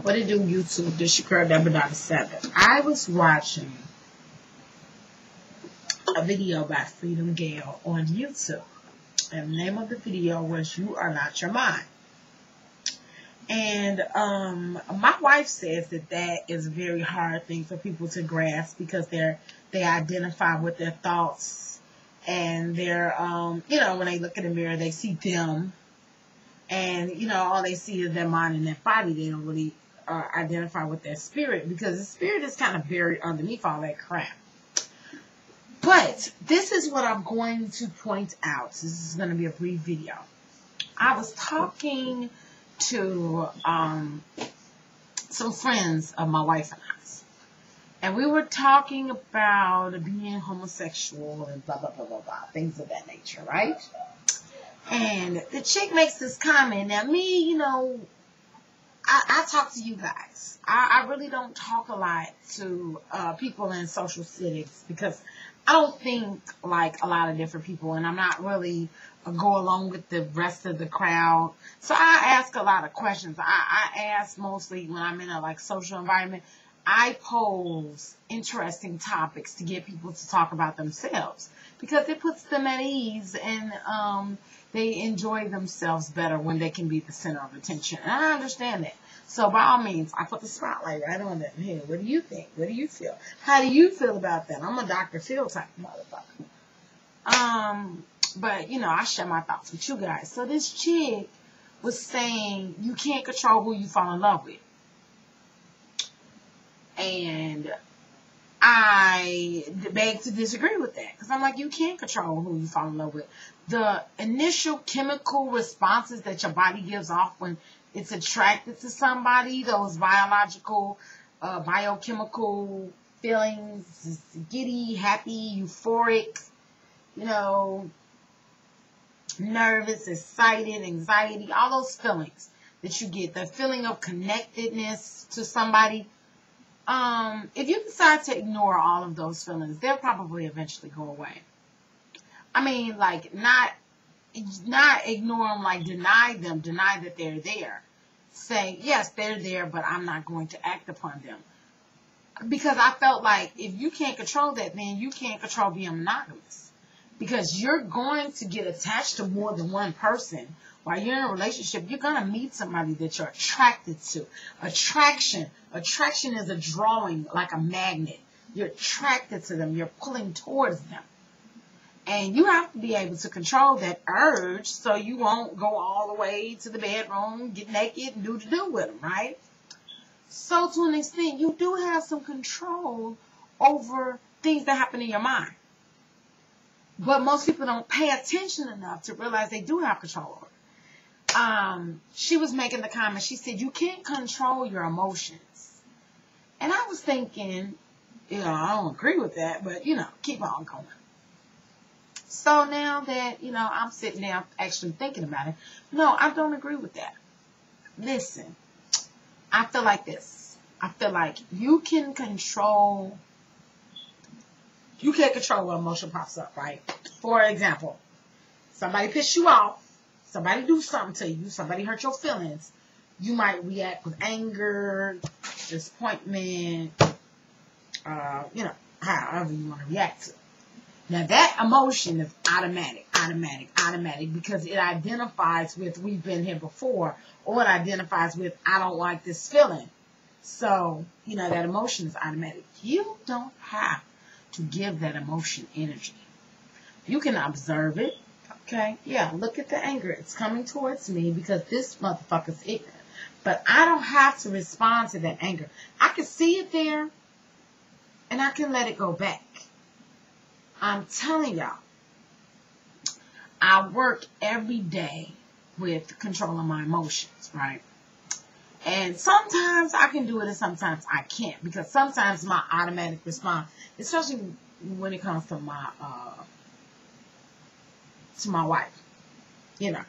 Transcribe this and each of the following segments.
What it do, YouTube? This your girl, Deborah 7. I was watching a video by Freedom Gale on YouTube. And the name of the video was You Are Not Your Mind. And my wife says that is a very hard thing for people to grasp because they identify with their thoughts and they're, when they look in the mirror, they see them. And, all they see is their mind and their body. They don't really identify with their spirit because the spirit is kind of buried underneath all that crap. But this is what I'm going to point out. This is going to be a brief video. I was talking to some friends of my wife and I's. And we were talking about being homosexual and blah, blah, blah, blah, blah. Things of that nature, right? And the chick makes this comment. Now, me, I talk to you guys. I really don't talk a lot to people in social settings because I don't think like a lot of different people, and I'm not really go along with the rest of the crowd. So I ask a lot of questions. I ask mostly when I'm in a social environment. I pose interesting topics to get people to talk about themselves because it puts them at ease and they enjoy themselves better when they can be the center of attention. And I understand that. So by all means, I put the spotlight right on them. Hey, what do you think? What do you feel? How do you feel about that? I'm a Dr. Phil type motherfucker. But, I share my thoughts with you guys. So this chick was saying you can't control who you fall in love with. And I beg to disagree with that. Because I'm like, you can't control who you fall in love with. The initial chemical responses that your body gives off when it's attracted to somebody, those biological, biochemical feelings, giddy, happy, euphoric, nervous, excited, anxiety, all those feelings that you get, the feeling of connectedness to somebody. If you decide to ignore all of those feelings, they'll probably eventually go away. I mean, not ignore them, deny that they're there. Say, yes, they're there, but I'm not going to act upon them. Because I felt like if you can't control that, then you can't control being monogamous. Because you're going to get attached to more than one person. While you're in a relationship, you're going to meet somebody that you're attracted to. Attraction is a drawing like a magnet. You're attracted to them. You're pulling towards them. And you have to be able to control that urge so you won't go all the way to the bedroom, get naked, and do with them, right? So to an extent, you do have some control over things that happen in your mind. But most people don't pay attention enough to realize they do have control over it. She was making the comment, she said, you can't control your emotions. And I was thinking, I don't agree with that, but, keep on going. So now that, I'm sitting down actually thinking about it, no, I don't agree with that. Listen, I feel like this. I feel like you can't control what emotion pops up, right? For example, somebody pissed you off, somebody do something to you, somebody hurt your feelings. You might react with anger, disappointment, however you want to react to it. Now that emotion is automatic, because it identifies with we've been here before, or it identifies with I don't like this feeling. So, that emotion is automatic. You don't have to give that emotion energy. You can observe it. Okay, yeah, look at the anger. It's coming towards me because this motherfucker's ignorant. But I don't have to respond to that anger. I can see it there, and I can let it go back. I'm telling y'all, I work every day with controlling my emotions, right? And sometimes I can do it and sometimes I can't, because sometimes my automatic response, especially when it comes to my wife, you're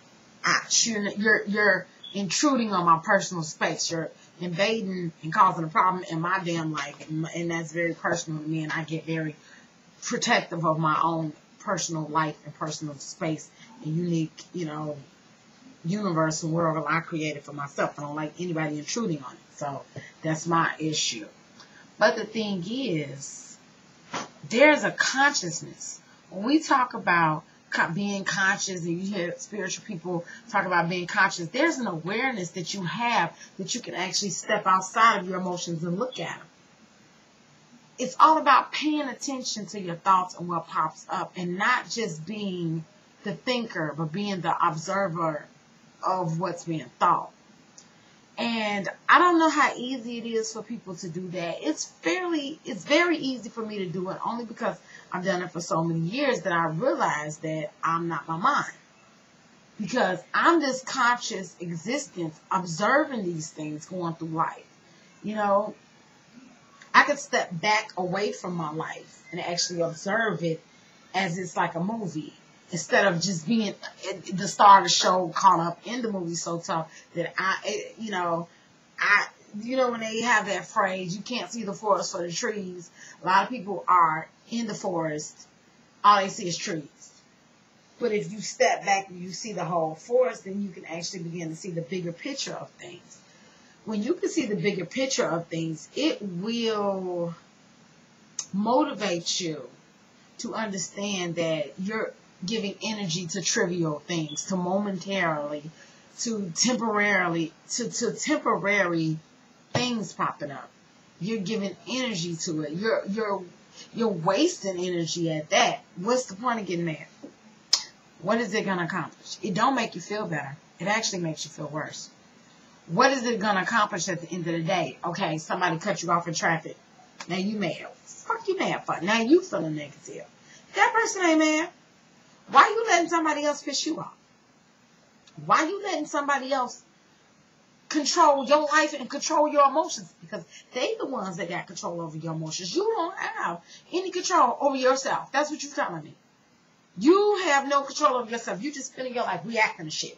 intruding on my personal space. You're invading and causing a problem in my damn life, and that's very personal to me, and I get very protective of my own personal life and personal space and unique, universe and world I created for myself. I don't like anybody intruding on it. So that's my issue. But the thing is, there's a consciousness. When we talk about being conscious, and you hear spiritual people talk about being conscious, there's an awareness that you have that you can actually step outside of your emotions and look at them. It's all about paying attention to your thoughts and what pops up, and not just being the thinker, but being the observer of what's being thought. And I don't know how easy it is for people to do that. It's very easy for me to do it, only because I've done it for so many years that I realize that I'm not my mind. Because I'm this conscious existence observing these things going through life. You know, I could step back away from my life and actually observe it as it's like a movie, instead of just being the star of the show, caught up in the movie so tough that when they have that phrase, you can't see the forest for the trees. A lot of people are in the forest, all they see is trees. But if you step back and you see the whole forest, then you can actually begin to see the bigger picture of things. When you can see the bigger picture of things, it will motivate you to understand that you're giving energy to trivial things, to momentarily, to temporarily, to temporary things popping up. You're giving energy to it. You're wasting energy at that. What's the point of getting mad? What is it going to accomplish? It don't make you feel better. It actually makes you feel worse. What is it going to accomplish at the end of the day? Okay, somebody cut you off in traffic. Now you mad. Fuck you mad for? Now you feeling negative. That person ain't mad. Why you letting somebody else piss you off? Why you letting somebody else control your life and control your emotions? Because they the ones that got control over your emotions. You don't have any control over yourself. That's what you're telling me. You have no control over yourself. You just spending your life reacting to shit.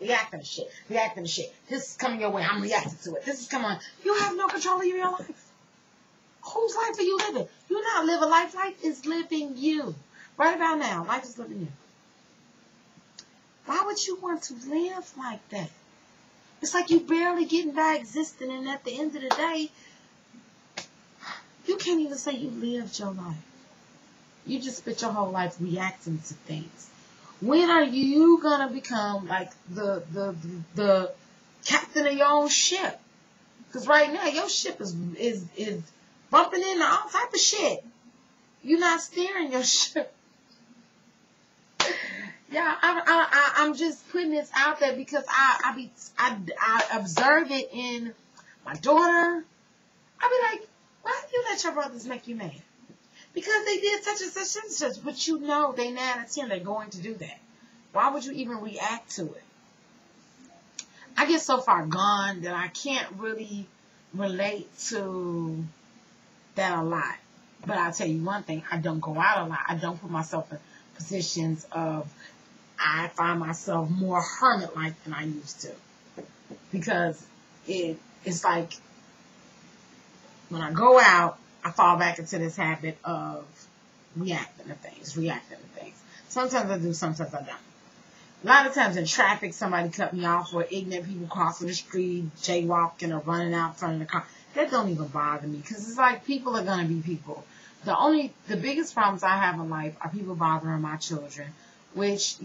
This is coming your way. I'm reacting to it. This is coming on. You have no control over your life. Whose life are you living? You're not living life. Life is living you. Right about now, life is living you. Why would you want to live like that? It's like you barely getting by existing, and at the end of the day, you can't even say you lived your life. You just spent your whole life reacting to things. When are you gonna become like the captain of your own ship? Because right now your ship is bumping into all type of shit. You're not steering your ship. Yeah, I'm just putting this out there because I observe it in my daughter. I be like, why do you let your brothers make you mad? Because they did such and such and such, but you know they 9 or 10 they're going to do that. Why would you even react to it? I get so far gone that I can't really relate to that a lot. But I'll tell you one thing, I don't go out a lot. I don't put myself in positions of, I find myself more hermit-like than I used to. Because it's like, when I go out, I fall back into this habit of reacting to things. Sometimes I do, sometimes I don't. A lot of times in traffic, somebody cut me off, or ignorant people crossing the street, jaywalking, or running out in front of the car. That don't even bother me, because it's like people are going to be people. The biggest problems I have in life are people bothering my children, which,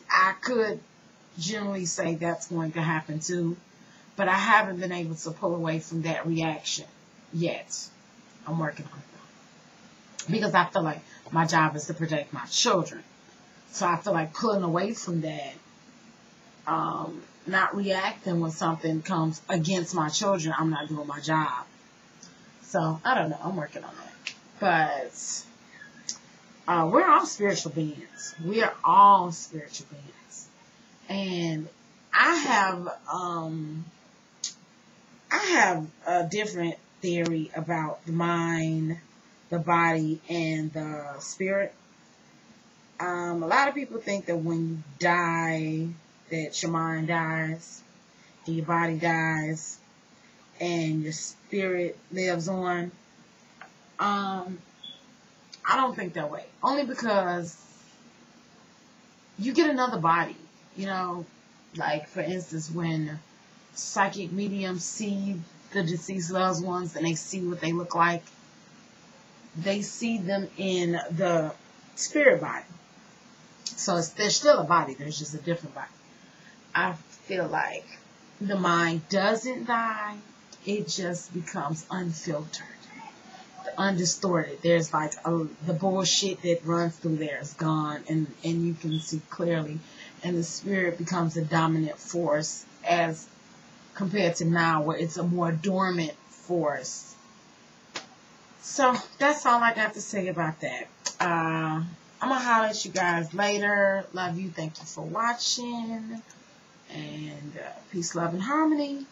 I could generally say that's going to happen too, but I haven't been able to pull away from that reaction yet. I'm working on it, because I feel like my job is to protect my children. So I feel like pulling away from that, not reacting when something comes against my children, I'm not doing my job. So I don't know. I'm working on that. But we're all spiritual beings. We are all spiritual beings. And I have a different theory about the mind, the body, and the spirit. A lot of people think that when you die, that your mind dies, and your body dies, and your spirit lives on. I don't think that way. Only because you get another body. Like, for instance, when psychic mediums see the deceased loved ones and they see what they look like, they see them in the spirit body. So there's still a body, there's just a different body. I feel like the mind doesn't die, it just becomes unfiltered, undistorted. There's like the bullshit that runs through there is gone, and you can see clearly, and the spirit becomes a dominant force as compared to now, where it's a more dormant force. So that's all I got to say about that. I'm gonna holler at you guys later. Love you. Thank you for watching. And peace, love, and harmony.